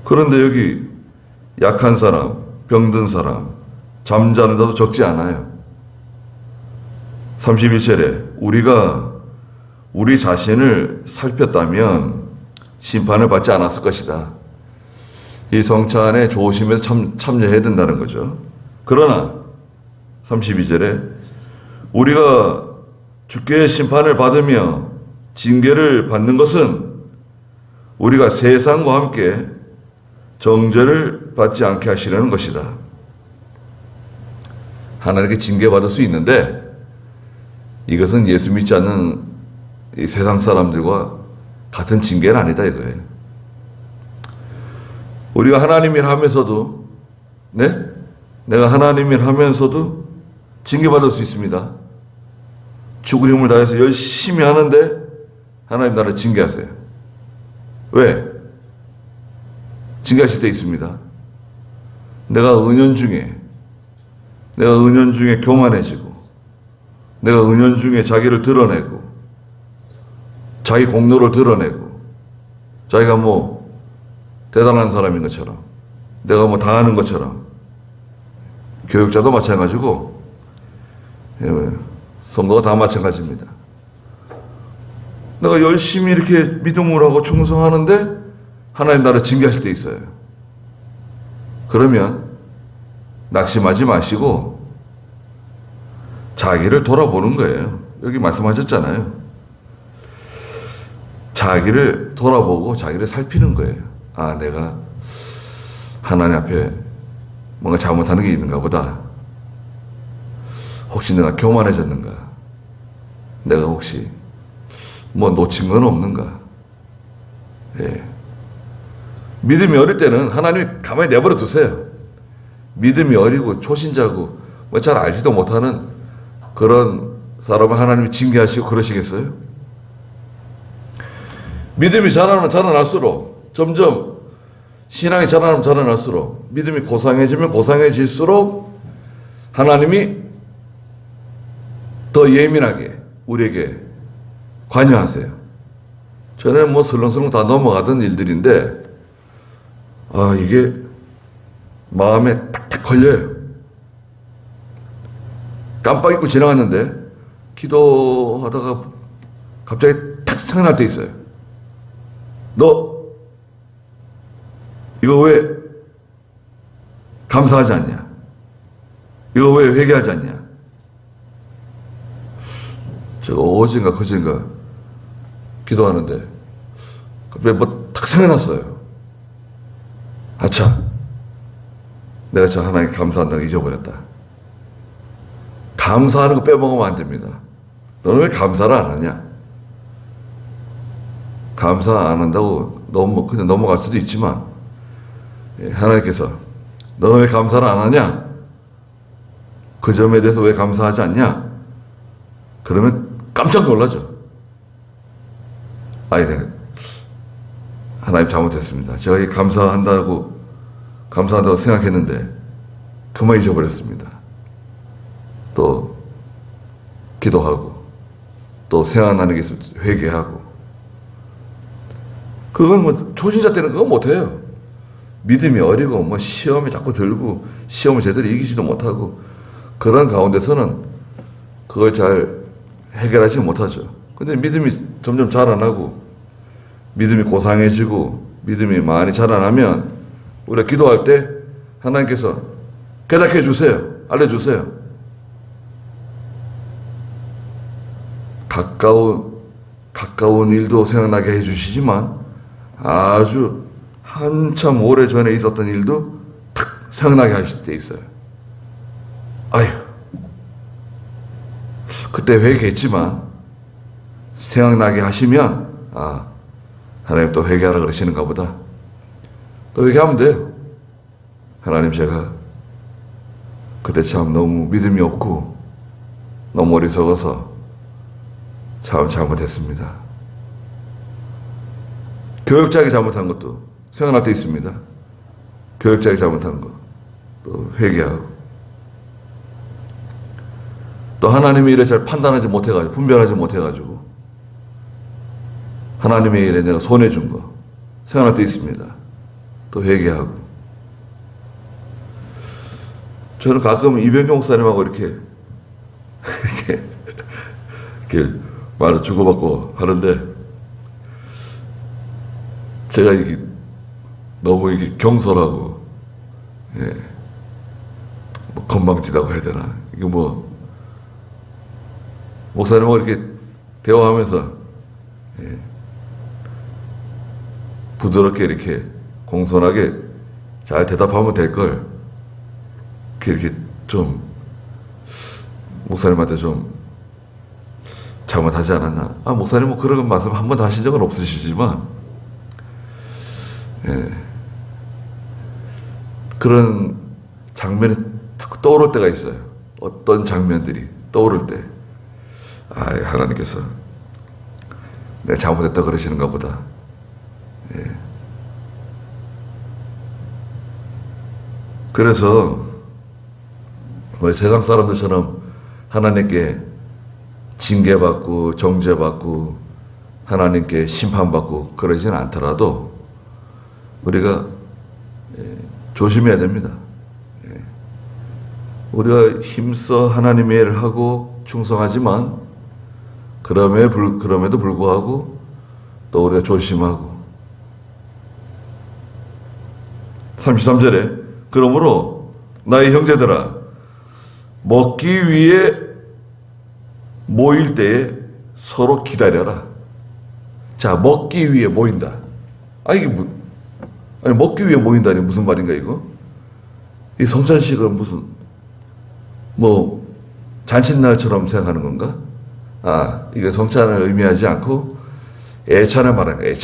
그런데 여기 약한 사람, 병든 사람, 잠자는 자도 적지 않아요. 31절에 우리가 우리 자신을 살폈다면 심판을 받지 않았을 것이다. 이 성찬에 조심해서 참여해야 된다는 거죠. 그러나 32절에 우리가 주께 심판을 받으며 징계를 받는 것은 우리가 세상과 함께 정죄를 받지 않게 하시려는 것이다. 하나님께 징계받을 수 있는데 이것은 예수 믿지 않는 이 세상 사람들과 같은 징계는 아니다 이거예요. 우리가 하나님을 하면서도 내가 하나님을 하면서도 징계받을 수 있습니다. 죽을 힘을 다해서 열심히 하는데 하나님 나라를 징계하세요. 왜? 징계하실 때 있습니다. 내가 은연중에 교만해지고, 내가 은연중에 자기를 드러내고, 자기 공로를 드러내고, 자기가 뭐 대단한 사람인 것처럼, 내가 뭐 당하는 것처럼, 교육자도 마찬가지고, 선거가 다 마찬가지입니다. 내가 열심히 이렇게 믿음을 하고 충성하는데 하나님 나라를 징계하실 때 있어요. 그러면 낙심하지 마시고 자기를 돌아보는 거예요. 여기 말씀하셨잖아요. 자기를 돌아보고 자기를 살피는 거예요. 아, 내가 하나님 앞에 뭔가 잘못하는 게 있는가 보다. 혹시 내가 교만해졌는가? 내가 혹시 뭐 놓친 건 없는가? 예. 믿음이 어릴 때는 하나님이 가만히 내버려 두세요. 믿음이 어리고 초신자고 뭐 잘 알지도 못하는 그런 사람을 하나님이 징계하시고 그러시겠어요? 믿음이 자라날수록 점점 신앙이 자라날수록 믿음이 고상해지면 고상해질수록 하나님이 더 예민하게 우리에게 관여하세요. 전에는 뭐 슬렁슬렁 다 넘어가던 일들인데 이게 마음에 탁탁 걸려요. 깜빡 잊고 지나갔는데 기도하다가 갑자기 탁 생각날 때 있어요. 너 이거 왜 감사하지 않냐? 이거 왜 회개하지 않냐? 제가 어젠가 그젠가 기도하는데 갑자기 뭐 탁 생각났어요. 아차, 내가 저 하나님께 감사한다고 잊어버렸다. 감사하는 거 빼먹으면 안 됩니다. 너는 왜 감사를 안 하냐? 감사 안 한다고 그냥 넘어갈 수도 있지만 하나님께서 너는 왜 감사를 안 하냐? 그 점에 대해서 왜 감사하지 않냐? 그러면 깜짝 놀라죠. 내가 하나님 잘못했습니다. 제가 감사한다고 생각했는데 그만 잊어버렸습니다. 또 기도하고 또 생각나는 게 있으면 회개하고. 그건 뭐 초신자 때는 그거 못해요. 믿음이 어리고 뭐 시험에 자꾸 들고 시험을 제대로 이기지도 못하고 그런 가운데서는 그걸 잘 해결하지 못하죠. 근데 믿음이 점점 자라나고 믿음이 고상해지고 믿음이 많이 자라나면 우리가 기도할 때 하나님께서 깨닫게 해주세요. 알려주세요. 가까운 일도 생각나게 해주시지만 아주 한참 오래전에 있었던 일도 탁 생각나게 하실 때 있어요. 그때 회개했지만 생각나게 하시면 하나님 또 회개하라 그러시는가 보다. 또 회개하면 돼요. 하나님, 제가 그때 참 너무 믿음이 없고 너무 어리석어서 참 잘못했습니다. 교육자에게 잘못한 것도 생각날 때 있습니다. 교육자에게 잘못한 거 또 회개하고, 또 하나님의 일에 잘 판단하지 못해가지고 분별하지 못해가지고 하나님의 일에 내가 손해준 거 생각날 때 있습니다. 또 회개하고. 저는 가끔 이병경 목사님하고 이렇게 말을 주고받고 하는데 제가 이게 너무 이게 경솔하고 뭐 건방지다고 해야 되나? 이거 뭐 목사님하고 이렇게 대화하면서 부드럽게 이렇게 공손하게 잘 대답하면 될 걸 이렇게 좀 목사님한테 좀 잘못하지 않았나? 목사님 뭐 그런 말씀 한 번도 하신 적은 없으시지만 그런 장면이 자꾸 떠오를 때가 있어요. 어떤 장면들이 떠오를 때 하나님께서 내가 잘못했다 그러시는가 보다. 예. 그래서 뭐 세상 사람들처럼 하나님께 징계받고 정죄받고 하나님께 심판받고 그러진 않더라도 우리가 조심해야 됩니다. 우리가 힘써 하나님의 일을 하고 충성하지만 그럼에도 불구하고 또 우리가 조심하고 33절에 그러므로 나의 형제들아 먹기 위해 모일 때에 서로 기다려라. 자, 먹기 위해 모인다. 이게 아니 먹기 위해 모인다니 무슨 말인가 이거? 이 성찬식은 무슨 뭐 잔칫날처럼 생각하는 건가? 이게 성찬을 의미하지 않고 애찬을 말하는 거예요.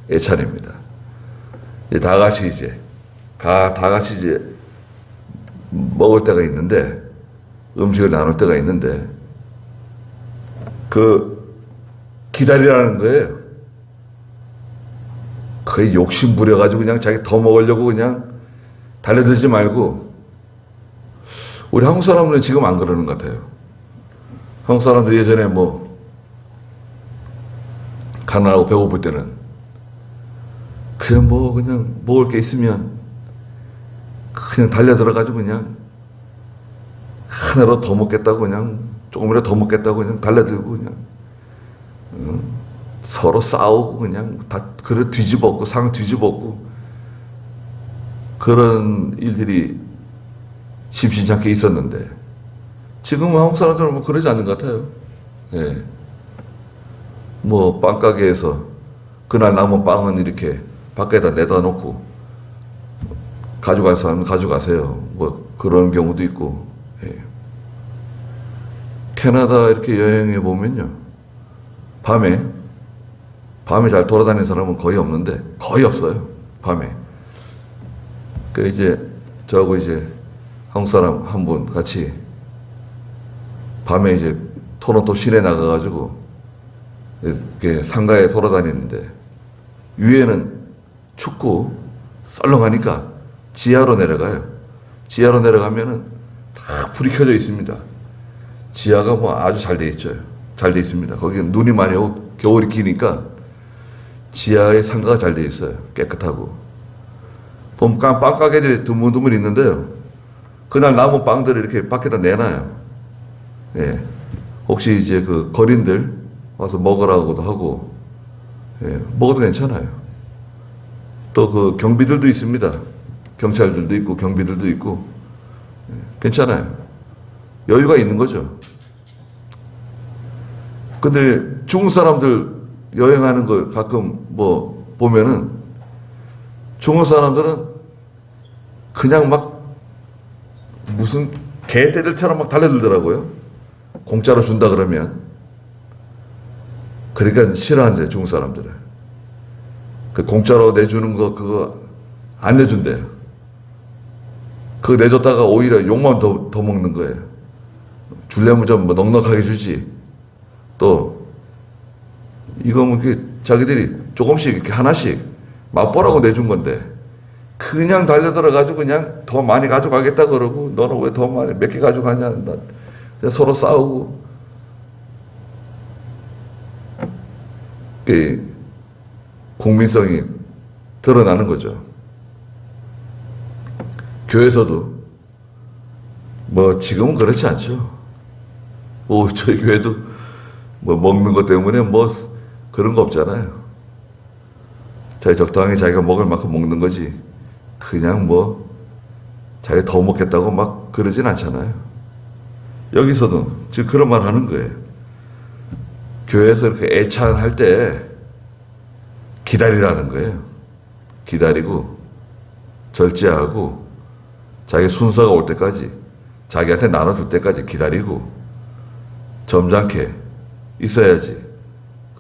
애찬입니다. 다 같이 이제 먹을 때가 있는데 음식을 나눌 때가 있는데 기다리라는 거예요. 거의 욕심 부려가지고 그냥 자기 더 먹으려고 그냥 달려들지 말고 우리 한국 사람들은 지금 안 그러는 것 같아요. 한국 사람들 예전에 뭐 가난하고 배고플 때는 그냥 먹을 게 있으면 그냥 달려들어가지고 그냥 하나로 더 먹겠다고 그냥 조금이라도 더 먹겠다고 그냥 달려들고 그냥 서로 싸우고 그냥 다 그릇 뒤집었고 상 뒤집었고 그런 일들이 심심찮게 있었는데 지금은 한국 사람들은 뭐 그러지 않는 것 같아요. 예. 뭐 빵가게에서 그날 남은 빵은 이렇게 밖에다 내다 놓고 가져갈 사람은 가져가세요. 뭐 그런 경우도 있고. 예. 캐나다 이렇게 여행해 보면요. 밤에 잘 돌아다니는 사람은 거의 없는데 거의 없어요. 밤에. 저하고 한국 사람 한 분 같이 밤에 토론토 시내 나가가지고 이렇게 상가에 돌아다니는데 위에는 춥고 썰렁하니까 지하로 내려가요. 지하로 내려가면은 다 불이 켜져 있습니다. 지하가 뭐 아주 잘 돼 있죠. 잘 돼 있습니다. 거기 눈이 많이 오고 겨울이 기니까 지하에 상가가 잘 돼 있어요. 깨끗하고. 보면 빵가게들이 드문드문 있는데요. 그날 남은 빵들을 이렇게 밖에다 내놔요. 예. 혹시 그 거린들 와서 먹으라고도 하고, 예. 먹어도 괜찮아요. 또 경비들도 있습니다. 경찰들도 있고, 경비들도 있고, 예. 괜찮아요. 여유가 있는 거죠. 근데 중국 사람들 여행하는 거 가끔 보면은 중국 사람들은 그냥 막 무슨 개떼들처럼 막 달려들더라고요. 공짜로 준다 그러면. 그러니까 싫어한대요, 중국 사람들은. 공짜로 내주는 거 그거 안 내준대요. 그거 내줬다가 오히려 욕만 더 먹는 거예요. 줄려면 좀 넉넉하게 주지. 또 이거 자기들이 조금씩 이렇게 하나씩 맛보라고 내준 건데 그냥 달려들어가지고 그냥 더 많이 가져가겠다 그러고 너는 왜 더 많이 몇 개 가져가냐 서로 싸우고 국민성이 드러나는 거죠. 교회에서도 지금은 그렇지 않죠. 저희 교회도 먹는 것 때문에 그런 거 없잖아요. 적당히 자기가 먹을 만큼 먹는 거지. 그냥 자기가 더 먹겠다고 막 그러진 않잖아요. 여기서도 지금 그런 말 하는 거예요. 교회에서 이렇게 애찬할 때 기다리라는 거예요. 기다리고 절제하고 자기 순서가 올 때까지 자기한테 나눠줄 때까지 기다리고 점잖게 있어야지.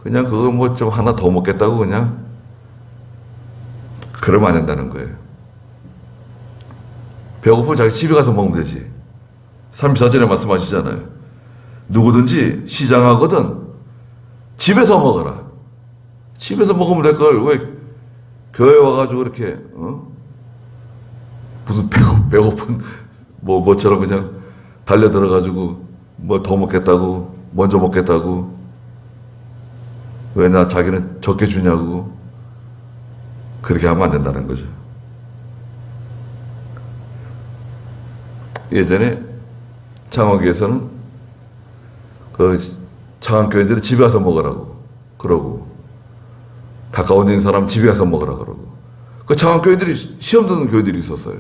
그냥 그거 좀 하나 더 먹겠다고 그냥 그러면 안 된다는 거예요. 배고프면 자기 집에 가서 먹으면 되지. 34절에 말씀하시잖아요. 누구든지 시장하거든 집에서 먹어라. 집에서 먹으면 될 걸 왜 교회 와가지고 이렇게 무슨 배고픈 뭐처럼 그냥 달려들어가지고 뭐 더 먹겠다고 먼저 먹겠다고 왜 나 자기는 적게 주냐고 그렇게 하면 안 된다는 거죠. 예전에 창원교에서는 그 창원교인들은 집에 가서 먹으라고 그러고 가까운 있는 사람 집에 가서 먹으라 그러고 그 창원교인들이 시험 듣는 교인들이 있었어요.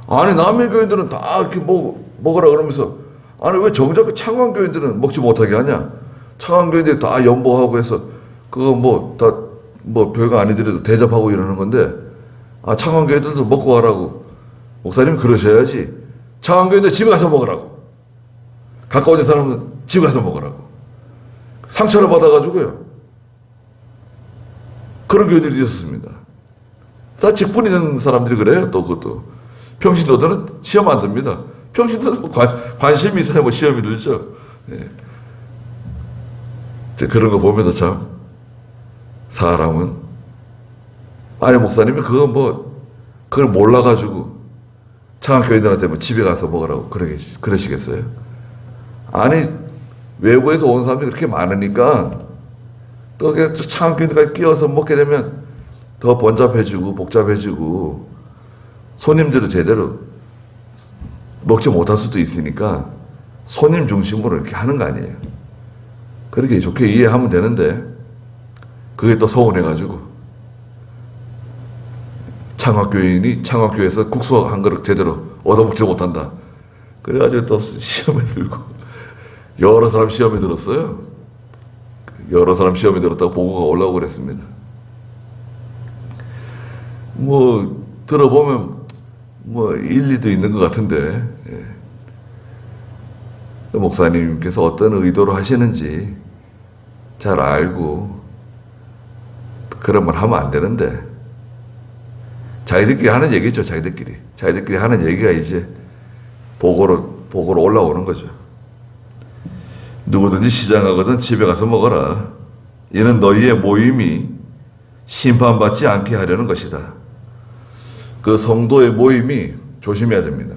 아니 남의 교인들은 다 이렇게 먹으라 그러면서 아니 왜 정작 그 창원교인들은 먹지 못하게 하냐? 창원교인들이 다 연보하고 해서 그거 다 별거 아니더라도 대접하고 이러는 건데 창원교인들도 먹고 가라고 목사님 그러셔야지. 창원교인들 집에 가서 먹으라고. 가까운 사람은 집에 가서 먹으라고. 상처를 받아가지고요. 그런 교인들이 있었습니다. 다 직분 있는 사람들이 그래요. 또 그것도. 평신도들은 시험 안 듭니다. 평신도는 관심이 있어야 뭐 시험이 들죠. 예. 그런 거 보면서 참 사람은 아니 목사님이 그걸 몰라가지고 창원교인들한테 뭐 집에 가서 먹으라고 그러시겠어요? 아니 외부에서 온 사람들이 그렇게 많으니까 또 창원교인들까지 끼워서 먹게 되면 더 번잡해지고 복잡해지고 손님들도 제대로 먹지 못할 수도 있으니까 손님 중심으로 이렇게 하는 거 아니에요. 그렇게 좋게 이해하면 되는데 그게 또 서운해가지고 창학교인이 창학교에서 국수 한 그릇 제대로 얻어먹지 못한다. 그래가지고 또 시험에 들고 여러 사람 시험에 들었어요. 여러 사람 시험에 들었다고 보고가 올라오고 그랬습니다. 들어보면 일리도 있는 것 같은데 목사님께서 어떤 의도로 하시는지 잘 알고 그런 말 하면 안 되는데 자기들끼리 하는 얘기죠. 자기들끼리 하는 얘기가 이제 보고로 올라오는 거죠. 누구든지 시장하거든 집에 가서 먹어라. 이는 너희의 모임이 심판받지 않게 하려는 것이다. 그 성도의 모임이 조심해야 됩니다.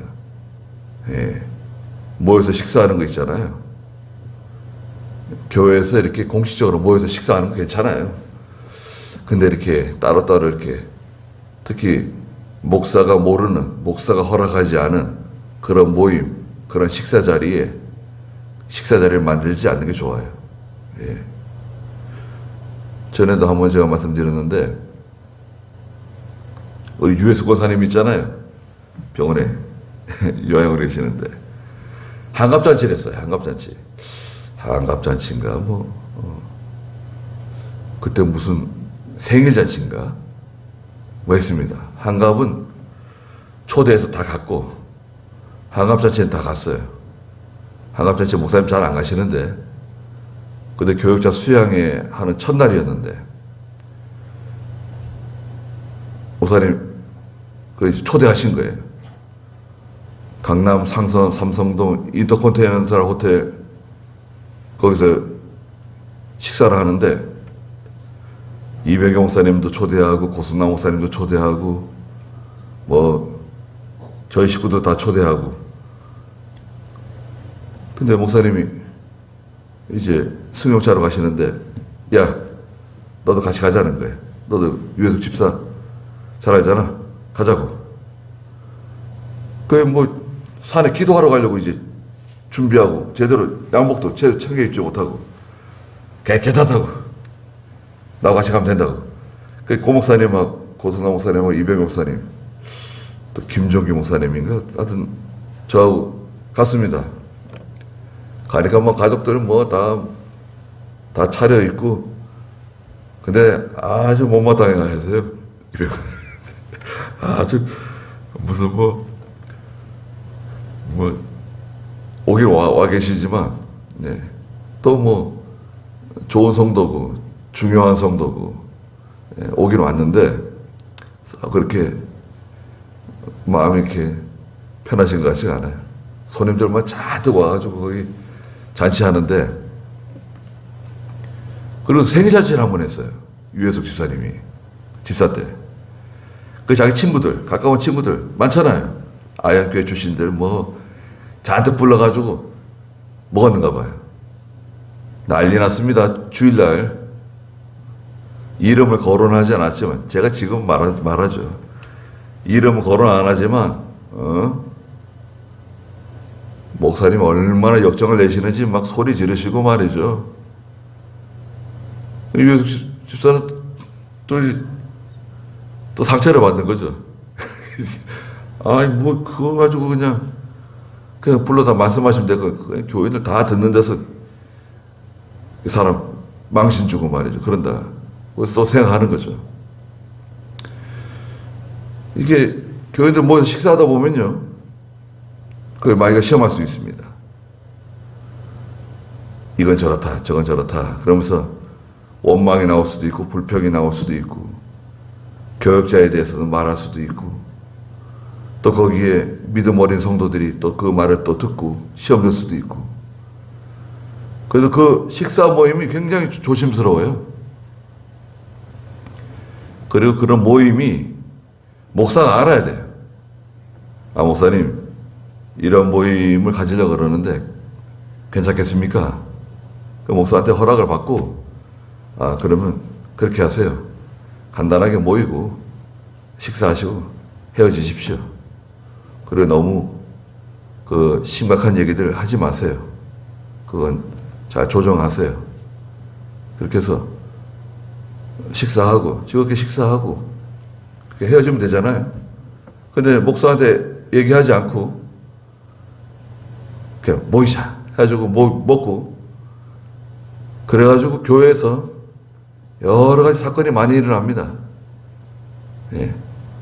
예. 모여서 식사하는 거 있잖아요. 교회에서 이렇게 공식적으로 모여서 식사하는 거 괜찮아요. 근데 이렇게 따로따로 이렇게 특히 목사가 모르는, 목사가 허락하지 않은 그런 모임, 그런 식사 자리를 만들지 않는 게 좋아요. 예. 전에도 한번 제가 말씀드렸는데 우리 유해수 권사님 있잖아요. 병원에 요양을 계시는데 한갑잔치를 했어요. 한갑잔치인가 그때 무슨 생일잔치인가 했습니다. 한갑은 초대해서 다 갔고 한갑잔치는 다 갔어요. 한갑잔치 목사님 잘 안 가시는데 그때 교육자 수양회 하는 첫날이었는데 목사님 초대하신 거예요. 강남 상선 삼성동 인터컨티넨탈 호텔 거기서 식사를 하는데 이백영 목사님도 초대하고 고승남 목사님도 초대하고 저희 식구도 다 초대하고 근데 목사님이 이제 승용차로 가시는데 야 너도 같이 가자는 거예요. 너도 유해숙 집사 잘 알잖아. 가자고. 산에 기도하러 가려고 이제 준비하고 제대로 양복도 제대로 챙겨 입지 못하고 깨끗하다고 나와 같이 가면 된다고. 고 목사님하고 고승남 목사님하고 이병 목사님 또 김종기 목사님인가 하여튼 저하고 갔습니다. 가니까 가족들은 다 차려입고 근데 아주 못마땅해 하세요. 아주 무슨 오길 와 계시지만 네. 또 좋은 성도고 중요한 성도고 오긴 왔는데 그렇게 마음이 이렇게 편하신 것 같지가 않아요. 손님들만 잔뜩 와가지고 거기 잔치하는데, 그리고 생일잔치를 한 번 했어요. 유해숙 집사님이. 집사 때. 그 자기 친구들, 가까운 친구들 많잖아요. 아현교회 출신들 뭐 잔뜩 불러가지고 먹었는가 봐요. 난리 났습니다. 주일날. 이름을 거론하지 않았지만, 제가 지금 말하죠. 이름은 거론 안 하지만, 목사님 얼마나 역정을 내시는지 막 소리 지르시고 말이죠. 유해숙 집사는 또 상처를 받는 거죠. 아이, 뭐, 그거 가지고 그냥 불러다 말씀하시면 되고, 교인들 다 듣는 데서 그 사람 망신 주고 말이죠. 그런다. 그래서 또 생각하는 거죠. 이게 교인들 뭐 식사하다 보면요, 그걸 마귀가 시험할 수 있습니다. 이건 저렇다, 저건 저렇다. 그러면서 원망이 나올 수도 있고, 불평이 나올 수도 있고, 교역자에 대해서는 말할 수도 있고, 또 거기에 믿음 어린 성도들이 또 그 말을 또 듣고 시험 될 수도 있고. 그래서 그 식사 모임이 굉장히 조심스러워요. 그리고 그런 모임이 목사가 알아야 돼요. 아, 목사님, 이런 모임을 가지려고 그러는데 괜찮겠습니까? 그 목사한테 허락을 받고, 아, 그러면 그렇게 하세요. 간단하게 모이고 식사하시고 헤어지십시오. 그리고 너무 그 심각한 얘기들 하지 마세요. 그건 잘 조정하세요. 그렇게 해서 식사하고, 즐겁게 식사하고, 그렇게 헤어지면 되잖아요. 근데 목사한테 얘기하지 않고, 그냥 모이자 해가지고 먹고, 그래가지고 교회에서 여러 가지 사건이 많이 일어납니다. 예.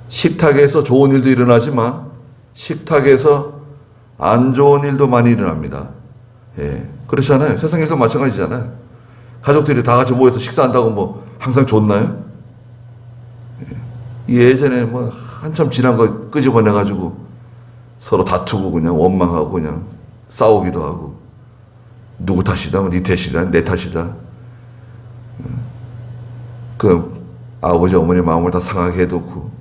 식탁에서 좋은 일도 일어나지만, 식탁에서 안 좋은 일도 많이 일어납니다. 예. 그렇잖아요. 세상 일도 마찬가지잖아요. 가족들이 다 같이 모여서 식사한다고 뭐 항상 좋나요? 예전에 뭐 한참 지난 거 끄집어내가지고 서로 다투고 그냥 원망하고 그냥 싸우기도 하고, 누구 탓이다, 뭐 네 탓이다, 내 탓이다. 그 아버지 어머니 마음을 다 상하게 해놓고,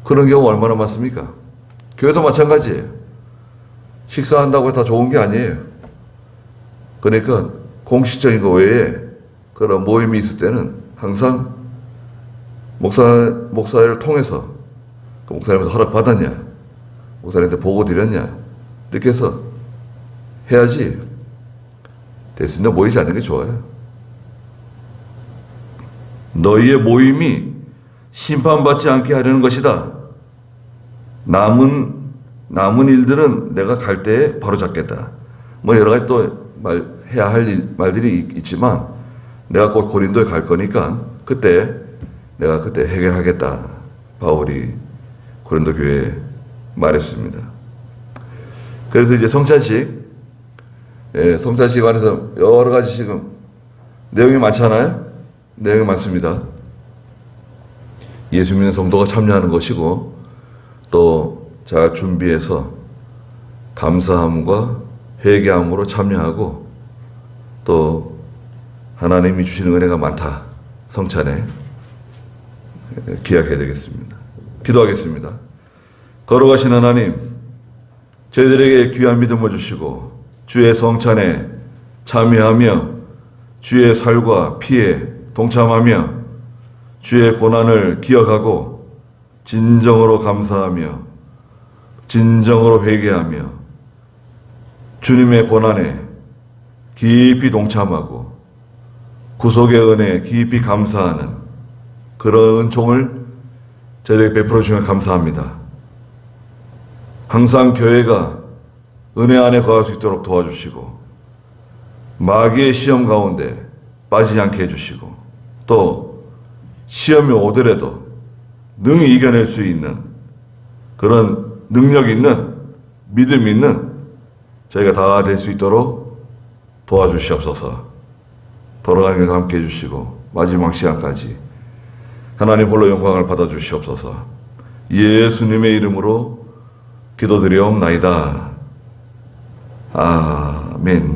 그런 경우 얼마나 많습니까? 교회도 마찬가지예요. 식사한다고 다 좋은 게 아니에요. 그러니까 공식적인 거 외에 그런 모임이 있을 때는 항상 목사를 통해서, 그 목사님한테 허락 받았냐, 목사님한테 보고 드렸냐, 이렇게 해서 해야지 됐으니까 모이지 않는 게 좋아요. 너희의 모임이 심판받지 않게 하려는 것이다. 남은 일들은 내가 갈 때에 바로 잡겠다. 뭐 여러 가지 또 해야 할 말들이 있지만, 내가 곧 고린도에 갈 거니까 내가 그때 해결하겠다. 바울이 고린도 교회에 말했습니다. 그래서 이제 성찬식 안에서 여러 가지 지금 내용이 많잖아요. 내용이 많습니다. 예수 믿는 성도가 참여하는 것이고, 또 잘 준비해서 감사함과 회개함으로 참여하고, 또 하나님이 주시는 은혜가 많다. 성찬에 기약해야 되겠습니다. 기도하겠습니다. 거룩하신 하나님, 저희들에게 귀한 믿음을 주시고 주의 성찬에 참여하며 주의 살과 피에 동참하며 주의 고난을 기억하고 진정으로 감사하며 진정으로 회개하며 주님의 고난에 깊이 동참하고 구속의 은혜에 깊이 감사하는 그런 은총을 저희에게 베풀어 주시면 감사합니다. 항상 교회가 은혜 안에 거할 수 있도록 도와주시고, 마귀의 시험 가운데 빠지지 않게 해주시고, 또 시험이 오더라도 능히 이겨낼 수 있는 그런 능력 있는, 믿음 있는 저희가 다 될 수 있도록 도와주시옵소서. 돌아가는 길도 함께 해주시고 마지막 시간까지 하나님 홀로 영광을 받아주시옵소서. 예수님의 이름으로 기도드리옵나이다. 아멘.